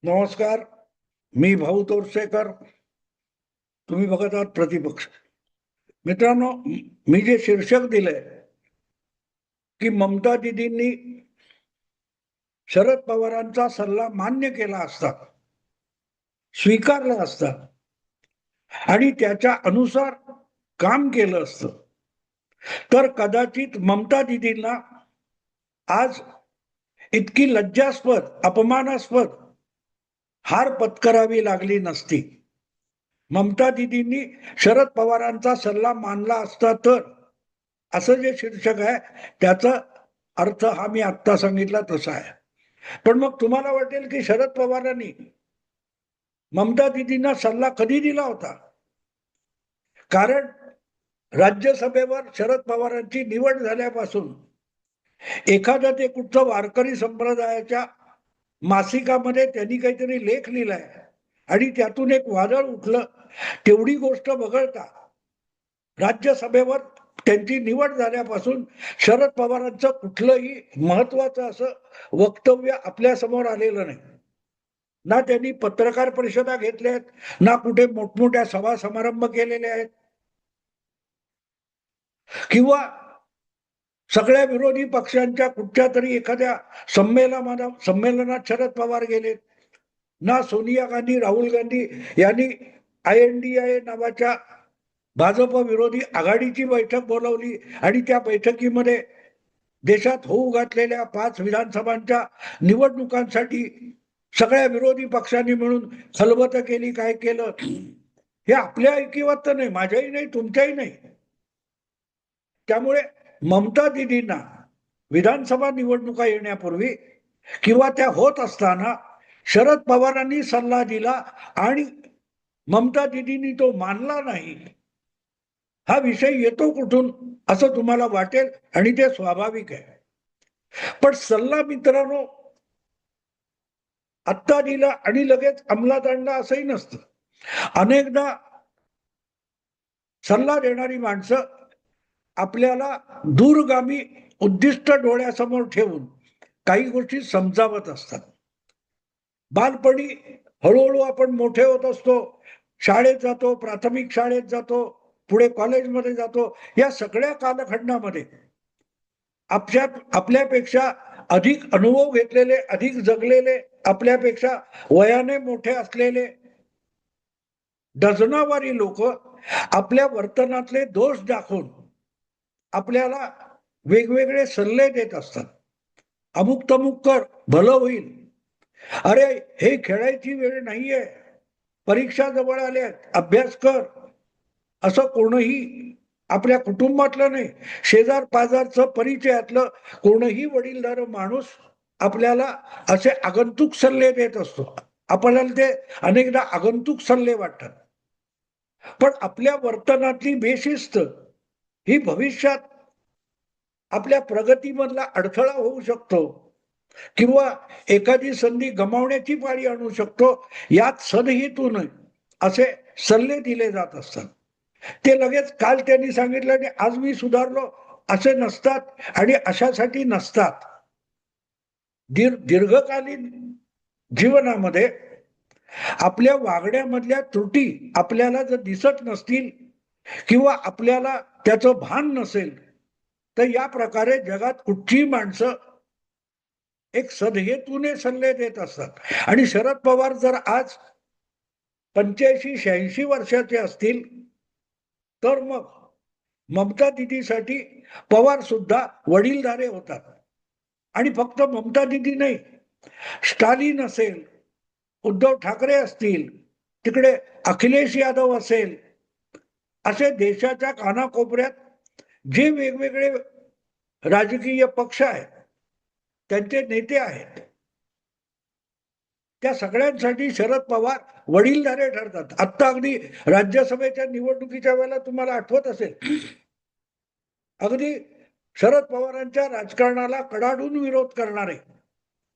नमस्कार. मी भाऊ तोरसेकर. तुम्ही बघत आहात प्रतिपक्ष. मित्रांनो, मी जे शीर्षक दिलंय की ममता दिदींनी शरद पवारांचा सल्ला मान्य केला असता, स्वीकारला असता आणि त्याच्या अनुसार काम केलं असतं तर कदाचित ममता दिदींना आज इतकी लज्जास्पद, अपमानास्पद हार पत्करावी लागली नसती. ममता दिदींनी शरद पवारांचा सल्ला मानला असता तर, असं जे शीर्षक आहे त्याचा अर्थ हा मी आत्ता सांगितला तसा आहे. पण मग तुम्हाला वाटेल की शरद पवारांनी ममता दिदींना सल्ला कधी दिला होता? कारण राज्यसभेवर शरद पवारांची निवड झाल्यापासून एखादा ते कुठचं वारकरी संप्रदायाच्या मासिकामध्ये त्यांनी काहीतरी लेख लिहिलाय आणि त्यातून एक वादळ उठलं, तेवढी गोष्ट वगळता राज्यसभेवर त्यांची निवड झाल्यापासून शरद पवारांचं कुठलंही महत्वाचं असं वक्तव्य आपल्या समोर आलेलं नाही. ना त्यांनी पत्रकार परिषदा घेतल्या आहेत, ना कुठे मोठमोठ्या सभा समारंभ केलेले आहेत, किंवा सगळ्या विरोधी पक्षांच्या कुठच्या तरी एखाद्या संमेलनात शरद पवार गेलेत. ना सोनिया गांधी, राहुल गांधी यांनी INDA नावाच्या भाजप विरोधी आघाडीची बैठक बोलावली आणि त्या बैठकीमध्ये देशात होऊ घातलेल्या 5 विधानसभांच्या निवडणुकांसाठी सगळ्या विरोधी पक्षांनी मिळून खलबत केली. काय केलं हे आपल्या ऐकिवात नाही, माझ्याही नाही, तुमच्याही नाही. त्यामुळे ममता दिदींना विधानसभा निवडणुका येण्यापूर्वी किंवा त्या होत असताना शरद पवारांनी सल्ला दिला आणि ममता दिदींनी तो मानला नाही, हा विषय येतो कुठून असं तुम्हाला वाटेल आणि ते स्वाभाविक आहे. पण सल्ला मित्रांनो आत्ता दिला आणि लगेच अंमलात आणला असंही नसतं. अनेकदा सल्ला देणारी माणसं आपल्याला दूरगामी उद्दिष्ट डोळ्यासमोर ठेवून काही गोष्टी समजावत असतात. बालपणी हळूहळू आपण मोठे होत असतो, शाळेत जातो, प्राथमिक शाळेत जातो, पुढे कॉलेजमध्ये जातो. या सगळ्या कालखंडामध्ये आपल्यापेक्षा अधिक अनुभव घेतलेले, अधिक जगलेले, आपल्यापेक्षा वयाने मोठे असलेले डझनावारी लोक आपल्या वर्तनातले दोष दाखवून आपल्याला वेगवेगळे सल्ले देत असतात. अमुक तमुक कर, भलं होईल. अरे, हे खेळायची वेळ नाहीये, परीक्षा जवळ आल्यात, अभ्यास कर. असं कोणही आपल्या कुटुंबातलं नाही, शेजार पाजारचं, परिचयातलं कोणही वडीलधार माणूस आपल्याला असे आगंतुक सल्ले देत असतो. आपल्याला ते अनेकदा आगंतुक सल्ले वाटतात. पण आपल्या वर्तनातली बेशिस्त ही भविष्यात आपल्या प्रगतीमधला अडथळा होऊ शकतो किंवा एखादी संधी गमावण्याची पाळी आणू शकतो. यात सदहेतून असे सल्ले दिले जात असतात. ते लगेच काल त्यांनी सांगितलं आणि आज मी सुधारलो असे नसतात आणि अशासाठी नसतात. दीर्घकालीन जीवनामध्ये आपल्या वागण्यामधल्या त्रुटी आपल्याला जर दिसत नसतील किंवा आपल्याला त्याचं भान नसेल तर या प्रकारे जगात कुठची माणसं एक सदहेतूने सल्ले देत असतात. आणि शरद पवार जर आज 85-86 वर्षाचे असतील तर मग ममता दिदीसाठी पवार सुद्धा वडीलधारे होतात. आणि फक्त ममता दिदी नाही, स्टालिन असेल, उद्धव ठाकरे असतील, तिकडे अखिलेश यादव असेल, असे देशाच्या कानाकोपऱ्यात जे वेगवेगळे राजकीय पक्ष आहेत, त्यांचे नेते आहेत, त्या सगळ्यांसाठी शरद पवार वडीलधारे ठरतात. आत्ता अगदी राज्यसभेच्या निवडणुकीच्या वेळेला तुम्हाला आठवत असेल, अगदी शरद पवारांच्या राजकारणाला कडाडून विरोध करणारे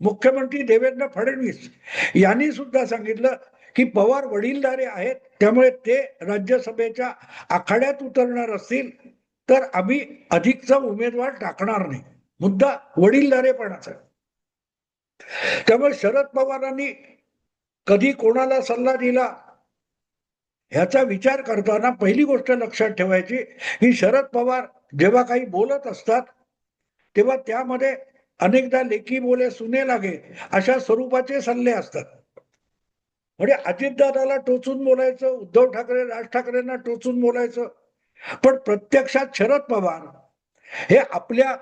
मुख्यमंत्री देवेंद्र फडणवीस यांनी सुद्धा सांगितलं की पवार वडीलधारे आहेत, त्यामुळे ते राज्यसभेच्या आखाड्यात उतरणार असतील तर आम्ही अधिकचा उमेदवार टाकणार नाही. मुद्दा वडीलधारेपणाचा. त्यामुळे शरद पवारांनी कधी कोणाला सल्ला दिला, ह्याचा विचार करताना पहिली गोष्ट लक्षात ठेवायची की शरद पवार जेव्हा काही बोलत असतात तेव्हा त्यामध्ये अनेकदा लेकी बोले सुने लागे अशा स्वरूपाचे सल्ले असतात. म्हणजे अजितदादाला टोचून बोलायचं, उद्धव ठाकरे, राज ठाकरेंना टोचून बोलायचं, पण प्रत्यक्षात शरद पवार हे आपल्या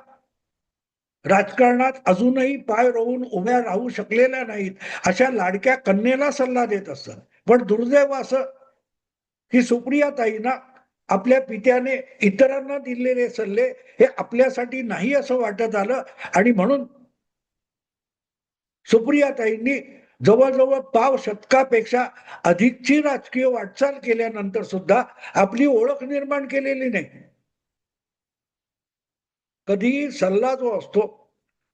राजकारणात अजूनही पाय रोवून उभ्या राहू शकलेल्या नाहीत अशा लाडक्या कन्येला सल्ला देत असतात. पण दुर्दैव असं की सुप्रियाताईंना आपल्या पित्याने इतरांना दिलेले सल्ले हे आपल्यासाठी नाही असं वाटत आलं आणि म्हणून सुप्रियाताईंनी जवळजवळ पाव शतकापेक्षा अधिकची राजकीय वाटचाल केल्यानंतर सुद्धा आपली ओळख निर्माण केलेली नाही. कधीही सल्ला जो असतो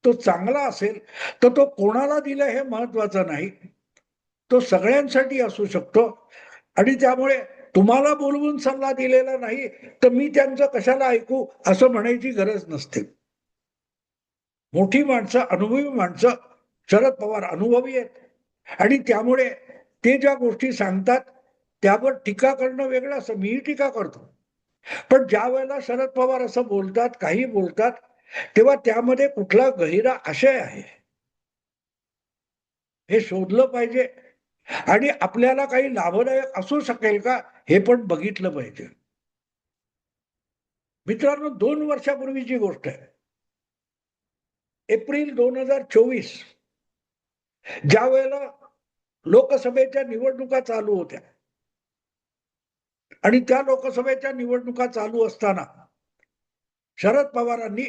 तो चांगला असेल तर तो कोणाला दिला हे महत्वाचं नाही, तो सगळ्यांसाठी असू शकतो. आणि त्यामुळे तुम्हाला बोलवून सल्ला दिलेला नाही तर मी त्यांचं कशाला ऐकू असं म्हणायची गरज नसते. मोठी माणसं, अनुभवी माणसं, शरद पवार अनुभवी आहेत आणि त्यामुळे ते ज्या गोष्टी सांगतात त्यावर टीका करणं वेगळं असं, मीही टीका करतो. पण ज्या वेळेला शरद पवार असं बोलतात, काही बोलतात, तेव्हा त्यामध्ये कुठला गहिरा आशय आहे हे शोधलं पाहिजे आणि आपल्याला काही लाभदायक असू शकेल का हे पण बघितलं पाहिजे. मित्रांनो, 2 वर्षापूर्वीची गोष्ट आहे. एप्रिल 2024 ज्या वेळेला लोकसभेच्या निवडणुका चालू होत्या आणि त्या लोकसभेच्या निवडणुका चालू असताना शरद पवारांनी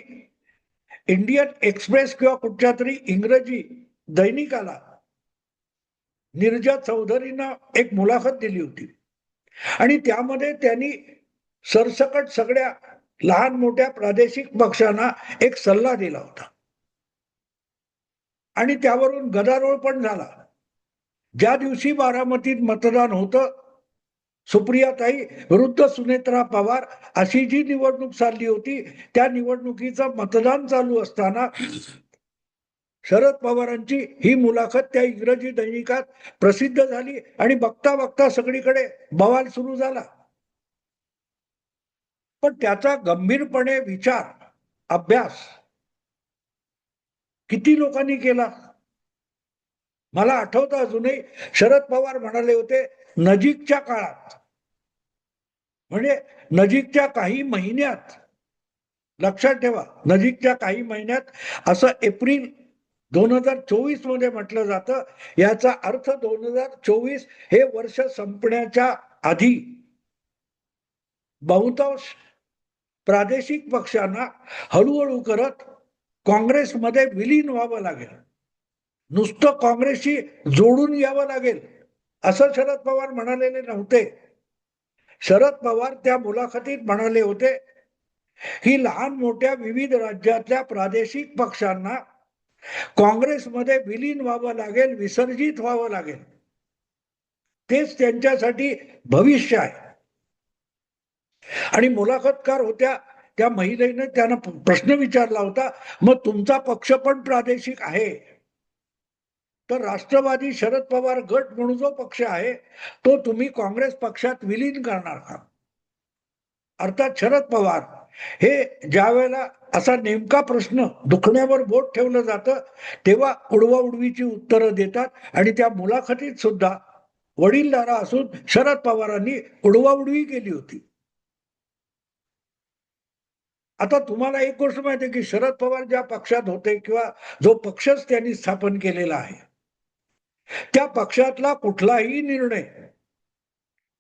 इंडियन एक्सप्रेस किंवा कुठच्या तरी इंग्रजी दैनिकाला नीरजा चौधरींना एक मुलाखत दिली होती आणि त्यामध्ये त्यांनी सरसकट सगळ्या लहान मोठ्या प्रादेशिक पक्षांना एक सल्ला दिला होता आणि त्यावरून गदारोळ पण झाला. ज्या दिवशी बारामतीत मतदान होतं, सुप्रियाताई विरुद्ध सुनेत्रा पवार अशी जी निवडणूक चालली होती त्या निवडणुकीचं मतदान चालू असताना शरद पवारांची ही मुलाखत त्या इंग्रजी दैनिकात प्रसिद्ध झाली आणि बघता बघता सगळीकडे बवाल सुरू झाला. पण त्याचा गंभीरपणे विचार, अभ्यास किती लोकांनी केला? मला आठवतं अजूनही शरद पवार म्हणाले होते नजीकच्या काळात, म्हणजे नजीकच्या काही महिन्यात, लक्षात ठेवा नजीकच्या काही महिन्यात, असं एप्रिल 2024 मध्ये म्हटलं जातं. याचा अर्थ 2024 हे वर्ष संपण्याच्या आधी बहुतांश प्रादेशिक पक्षांना हळूहळू करत काँग्रेसमध्ये विलीन व्हावं लागेल, नुसतं काँग्रेसशी जोडून यावं लागेल असं शरद पवार म्हणालेले नव्हते. शरद पवार त्या मुलाखतीत म्हणाले होते की लहान मोठ्या विविध राज्यातल्या प्रादेशिक पक्षांना काँग्रेसमध्ये विलीन व्हावं लागेल, विसर्जित व्हावं लागेल, तेच त्यांच्यासाठी भविष्य आहे. आणि मुलाखतकार होत्या त्या महिलेने त्यांना प्रश्न विचारला होता, मग तुमचा पक्ष पण प्रादेशिक आहे तर राष्ट्रवादी शरद पवार गट म्हणून जो पक्ष आहे तो तुम्ही काँग्रेस पक्षात विलीन करणार का? अर्थात शरद पवार हे ज्या वेळेला असा नेमका प्रश्न दुखण्यावर बोट ठेवलं जातं तेव्हा उडवाउडवीची उत्तरं देतात आणि त्या मुलाखतीत सुद्धा वडीलधारा असून शरद पवारांनी उडवाउडवी केली होती. आता तुम्हाला एक गोष्ट माहिती आहे की शरद पवार ज्या पक्षात होते किंवा जो पक्षच त्यांनी स्थापन केलेला आहे त्या पक्षातला कुठलाही निर्णय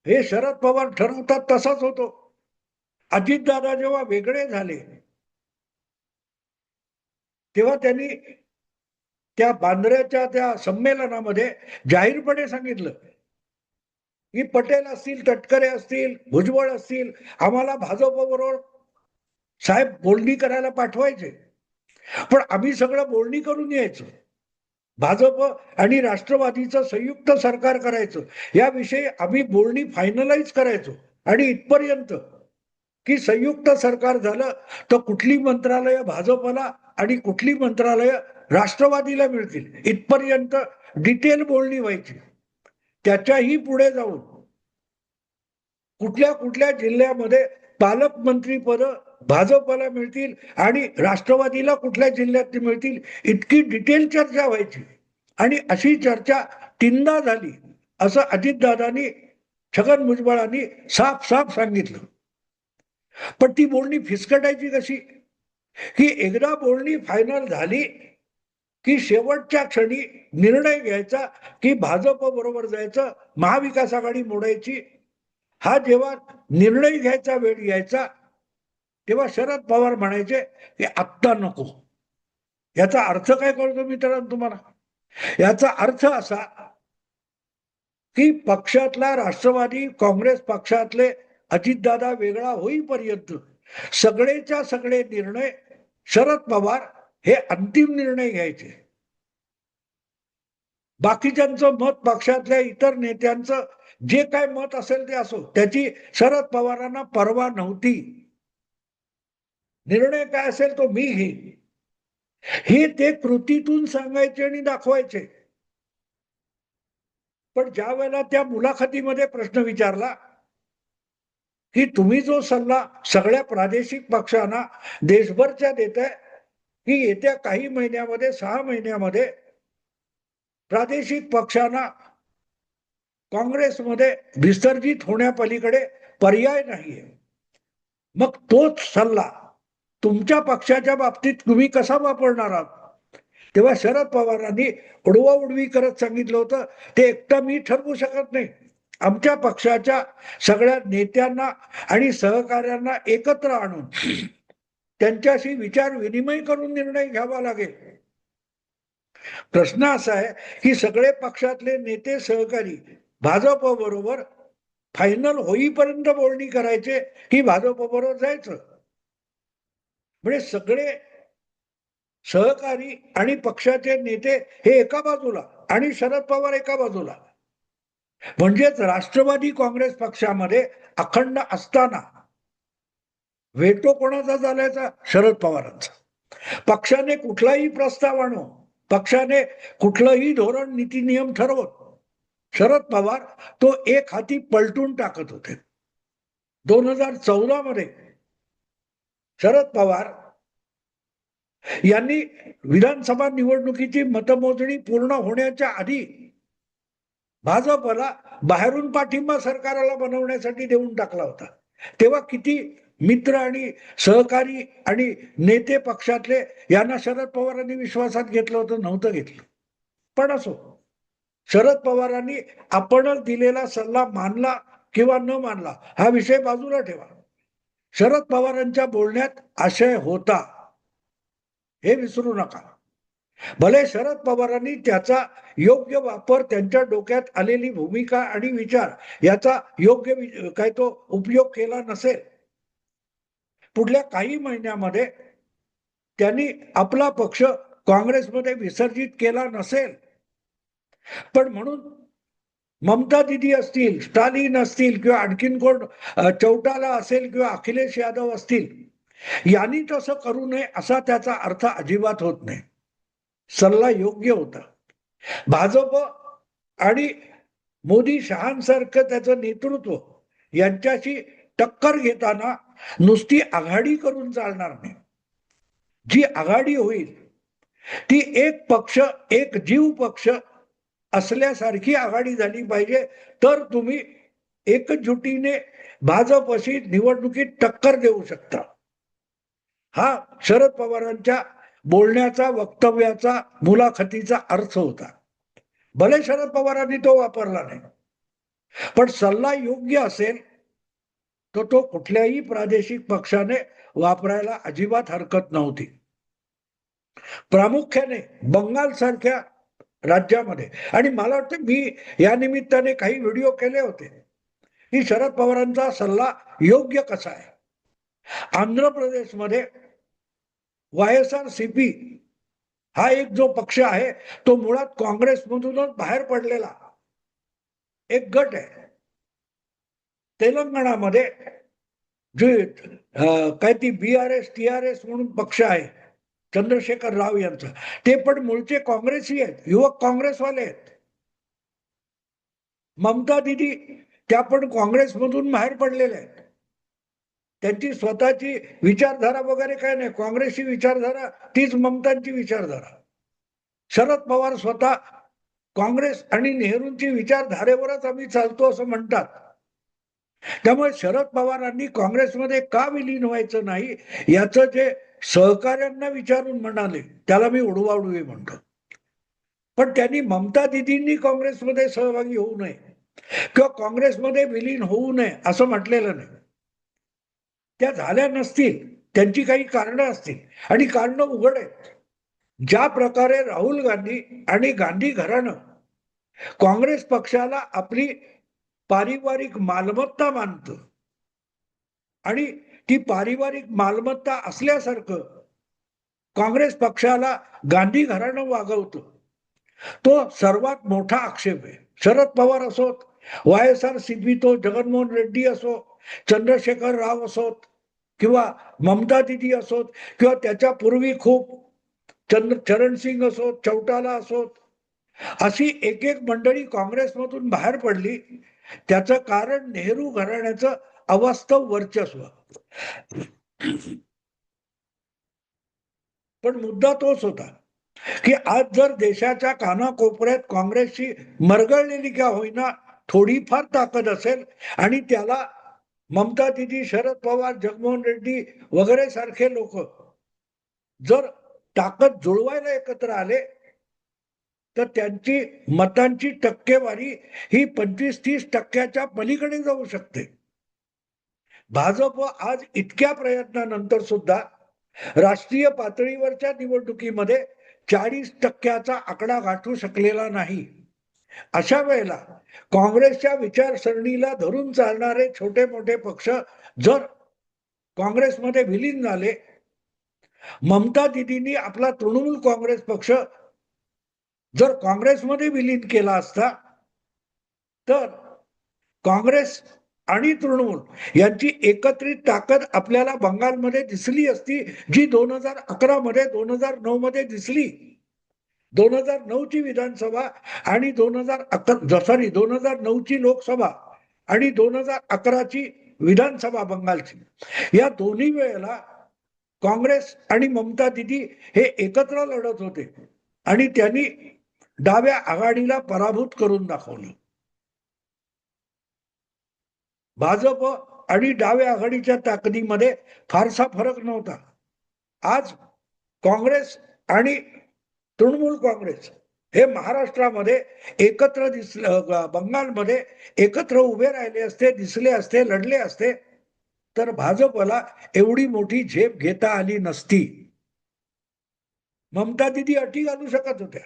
हे शरद पवार ठरवतात तसाच होतो. अजितदादा जेव्हा वेगळे झाले तेव्हा त्यांनी त्या बांद्र्याच्या त्या संमेलनामध्ये जाहीरपणे सांगितलं की पटेल असतील, तटकरे असतील, भुजबळ असतील, आम्हाला भाजपबरोबर साहेब बोलणी करायला पाठवायचे, पण आम्ही सगळं बोलणी करून यायचं, भाजप आणि राष्ट्रवादीचं संयुक्त सरकार करायचं याविषयी आम्ही बोलणी फायनलाइज करायचो आणि इथपर्यंत की संयुक्त सरकार झालं तर कुठली मंत्रालय भाजपला आणि कुठली मंत्रालय राष्ट्रवादीला मिळतील इथपर्यंत डिटेल बोलणी व्हायची. त्याच्याही पुढे जाऊन कुठल्या कुठल्या जिल्ह्यामध्ये पालकमंत्री पद भाजपला मिळतील आणि राष्ट्रवादीला कुठल्या जिल्ह्यात मिळतील, इतकी डिटेल चर्चा व्हायची. आणि अशी चर्चा तीनदा झाली असं अजितदादांनी, छगन भुजबळांनी साफ साफ सांगितलं. पण ती बोलणी फिसकटायची कशी, की एकदा बोलणी फायनल झाली की शेवटच्या क्षणी निर्णय घ्यायचा की भाजप बरोबर जायचं, महाविकास आघाडी मोडायची. हा जेव्हा निर्णय घ्यायचा वेळ यायचा तेव्हा शरद पवार म्हणायचे की आत्ता नको. याचा अर्थ काय कळतो मित्रांनो तुम्हाला? याचा अर्थ असा की पक्षातला राष्ट्रवादी काँग्रेस पक्षातले अजितदादा वेगळा होईपर्यंत सगळेच्या सगळे निर्णय शरद पवार हे अंतिम निर्णय घ्यायचे. बाकीच्यांचं मत, पक्षातल्या इतर नेत्यांचं जे काय मत असेल ते असो, त्याची शरद पवारांना पर्वा नव्हती. निर्णय काय असेल तो मी घेईन, हे ते कृतीतून सांगायचे आणि दाखवायचे. पण ज्या वेळेला त्या मुलाखतीमध्ये प्रश्न विचारला की तुम्ही जो सल्ला सगळ्या प्रादेशिक पक्षांना देशभरच्या देताय की येत्या काही महिन्यामध्ये, 6 महिन्यामध्ये प्रादेशिक पक्षांना काँग्रेसमध्ये विसर्जित होण्यापलीकडे पर्याय नाहीये, मग तोच सल्ला तुमच्या पक्षाच्या बाबतीत तुम्ही कसा वापरणार आहात? तेव्हा शरद पवारांनी उडवाउडवी करत सांगितलं होतं, ते एकटा मी ठरवू शकत नाही. आमच्या पक्षाच्या सगळ्या नेत्यांना आणि सहकार्यांना एकत्र आणून त्यांच्याशी विचार विनिमय करून निर्णय घ्यावा लागेल. प्रश्न असा आहे की सगळे पक्षातले नेते सहकारी भाजप बरोबर फायनल होईपर्यंत बोलणी करायचे की भाजप बरोबर जायचं. म्हणजे सगळे सहकारी आणि पक्षाचे नेते हे एका बाजूला आणि शरद पवार एका बाजूला. म्हणजेच राष्ट्रवादी काँग्रेस पक्षामध्ये अखंड असताना वेटो कोणाचा चालायचा? शरद पवारांचा. पक्षाने कुठलाही प्रस्ताव आणो, पक्षाने कुठलंही धोरण, नीती, नियम ठरवत, शरद पवार तो एक हाती पलटून टाकत होते. 2014 मध्ये शरद पवार यांनी विधानसभा निवडणुकीची मतमोजणी पूर्ण होण्याच्या आधी भाजपला बाहेरून पाठिंबा सरकारला बनवण्यासाठी देऊन टाकला होता. तेव्हा किती मित्र आणि सहकारी आणि नेते पक्षातले यांना शरद पवारांनी विश्वासात घेतलं होतं? नव्हतं घेतलं. पण असो, शरद पवारांनी आपणच दिलेला सल्ला मानला किंवा न मानला हा विषय बाजूला ठेवा. शरद पवारांच्या बोलण्यात आशय होता, हे विसरू नका. भले शरद पवारांनी त्याचा योग्य वापर, त्यांच्या डोक्यात आलेली भूमिका आणि विचार याचा योग्य काय तो उपयोग केला नसेल, पुढल्या काही महिन्यामध्ये त्यांनी आपला पक्ष काँग्रेसमध्ये विसर्जित केला नसेल, पण म्हणून ममता दिदी असतील, स्टालिन असतील किंवा आणखीन कोण चौटाला असेल किंवा अखिलेश यादव असतील, यांनी तसं करू नये असा त्याचा अर्थ अजिबात होत नाही. सल्ला योग्य होता. भाजप आणि मोदी शहांसारखं त्याचं नेतृत्व यांच्याशी टक्कर घेताना नुसती आघाडी करून चालणार नाही. जी आघाडी होईल ती एक पक्ष एक जीव पक्ष असल्यासारखी आघाडी झाली पाहिजे, तर तुम्ही एकजुटीने भाजपशी निवडणुकीत टक्कर देऊ शकता. हा शरद पवारांच्या बोलण्याचा, वक्तव्याचा, मुलाखतीचा अर्थ होता. भले शरद पवारांनी तो वापरला नाही, पण सल्ला योग्य असेल तर तो कुठल्याही प्रादेशिक पक्षाने वापरायला अजिबात हरकत नव्हती. प्रामुख्याने बंगाल सारख्या राज्यामध्ये, आणि मला वाटतं मी या निमित्ताने काही व्हिडिओ केले होते की शरद पवारांचा सल्ला योग्य कसा आहे. आंध्र प्रदेशमध्ये YSRCP हा एक जो पक्ष आहे तो मुळात काँग्रेसमधूनच बाहेर पडलेला एक गट आहे. तेलंगणामध्ये जे काय ती BRS TRS म्हणून पक्ष आहे चंद्रशेखर राव यांचा, ते पण मूळचे काँग्रेसी आहेत, युवक काँग्रेसवाले आहेत. ममता दिदी त्या पण काँग्रेसमधून बाहेर पडलेल्या आहेत. त्यांची स्वतःची विचारधारा वगैरे काय नाही. काँग्रेसची विचारधारा तीच ममतांची विचारधारा. शरद पवार स्वतः काँग्रेस आणि नेहरूंची विचारधारेवरच आम्ही चालतो असं म्हणतात. त्यामुळे शरद पवारांनी काँग्रेसमध्ये का विलीन व्हायचं नाही याचं जे सहकार्यांना विचारून म्हणाले त्याला मी उडवाउडवी म्हणतो. पण त्यांनी ममता दिदींनी काँग्रेसमध्ये सहभागी होऊ नये किंवा काँग्रेसमध्ये विलीन होऊ नये असं म्हटलेलं नाही. त्या झाल्या नसतील, त्यांची काही कारणं असतील आणि कारणं उघड आहेत. ज्या प्रकारे राहुल गांधी आणि गांधी घराणं काँग्रेस पक्षाला आपली पारिवारिक मालमत्ता मानतं आणि ती पारिवारिक मालमत्ता असल्यासारखं काँग्रेस पक्षाला गांधी घराणं वागवतं, तो सर्वात मोठा आक्षेप आहे. शरद पवार असोत, YSR सिद्वितो, जगनमोहन रेड्डी असो, चंद्रशेखर राव असोत किंवा ममता दिदी असोत किंवा त्याच्या पूर्वी खूप चरणसिंग असोत, चौटाला असोत, अशी एक एक मंडळी काँग्रेसमधून बाहेर पडली. त्याचं कारण नेहरू घराण्याचं अवास्तव वर्चस्व. पण मुद्दा तोच होता की आज जर देशाच्या कानाकोपऱ्यात काँग्रेसची मरगळलेली का होईना थोडीफार ताकद असेल आणि त्याला ममता दिदी, शरद पवार, जगनमोहन रेड्डी वगैरे सारखे लोक जर ताकद जुळवायला एकत्र आले तर त्यांची मतांची टक्केवारी ही 25-30% पलीकडे जाऊ शकते. भाजप आज इतक्या प्रयत्नानंतर सुद्धा राष्ट्रीय पातळीवरच्या निवडणुकीमध्ये 40% आकडा गाठू शकलेला नाही. अशा वेळेला काँग्रेसच्या विचारसरणीला धरून चालणारे छोटे मोठे पक्ष जर काँग्रेसमध्ये विलीन झाले, ममता दिदींनी आपला तृणमूल काँग्रेस पक्ष जर काँग्रेसमध्ये विलीन केला असता तर काँग्रेस आणि तृणमूल यांची एकत्रित ताकद आपल्याला बंगालमध्ये दिसली असती, जी 2011 मध्ये 2009 मध्ये दिसली. 2009 ची विधानसभा आणि 2009 ची लोकसभा आणि 2011 ची विधानसभा बंगालची, या दोन्ही वेळेला काँग्रेस आणि ममता दिदी हे एकत्र लढत होते आणि त्यांनी डाव्या आघाडीला पराभूत करून दाखवलं. भाजप आणि डाव्या आघाडीच्या ताकदीमध्ये फारसा फरक नव्हता. आज काँग्रेस आणि तृणमूल काँग्रेस हे महाराष्ट्रामध्ये एकत्र बंगालमध्ये एकत्र उभे राहिले असते, दिसले असते, लढले असते तर भाजपला एवढी मोठी झेप घेता आली नसती. ममता दिदी अटी घालू शकत होत्या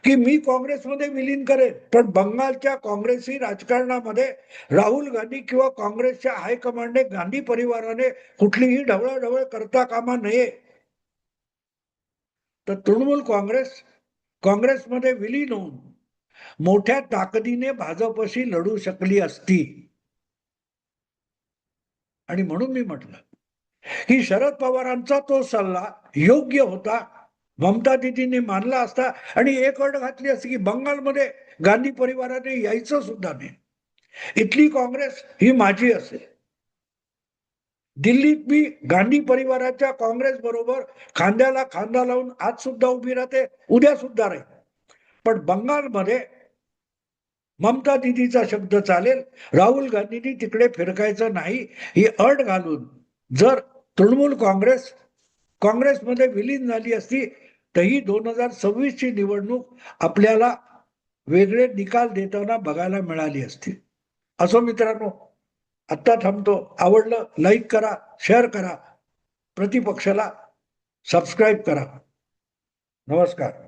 की मी काँग्रेसमध्ये विलीन करेन, पण बंगालच्या काँग्रेसी राजकारणामध्ये राहुल गांधी किंवा काँग्रेसच्या हायकमांडने, गांधी परिवाराने कुठलीही ढवळाढवळ करता कामा नये. तर तृणमूल काँग्रेसमध्ये विलीन होऊन मोठ्या ताकदीने भाजपशी लढू शकली असती. आणि म्हणून मी म्हटलं की शरद पवारांचा तो सल्ला योग्य होता, ममता दिदींनी मानला असता आणि एक अट घातली असती की बंगालमध्ये गांधी परिवाराने यायचं सुद्धा नाही. इथली काँग्रेस ही माझी असेल. दिल्लीत मी गांधी परिवाराच्या काँग्रेस बरोबर खांद्याला खांदा लावून आज सुद्धा उभी राहते, उद्या सुद्धा राहील. पण बंगालमध्ये ममता दिदीचा शब्द चालेल, राहुल गांधींनी तिकडे फिरकायचं नाही ही अट घालून जर तृणमूल काँग्रेसमध्ये विलीन झाली असती तर ही 2026 ची निवडणूक आपल्याला वेगळे निकाल देताना बघायला मिळाली असती. असो मित्रांनो, आत्ता थांबतो. आवडलं लाईक करा, शेअर करा, प्रतिपक्षाला सबस्क्राईब करा. नमस्कार.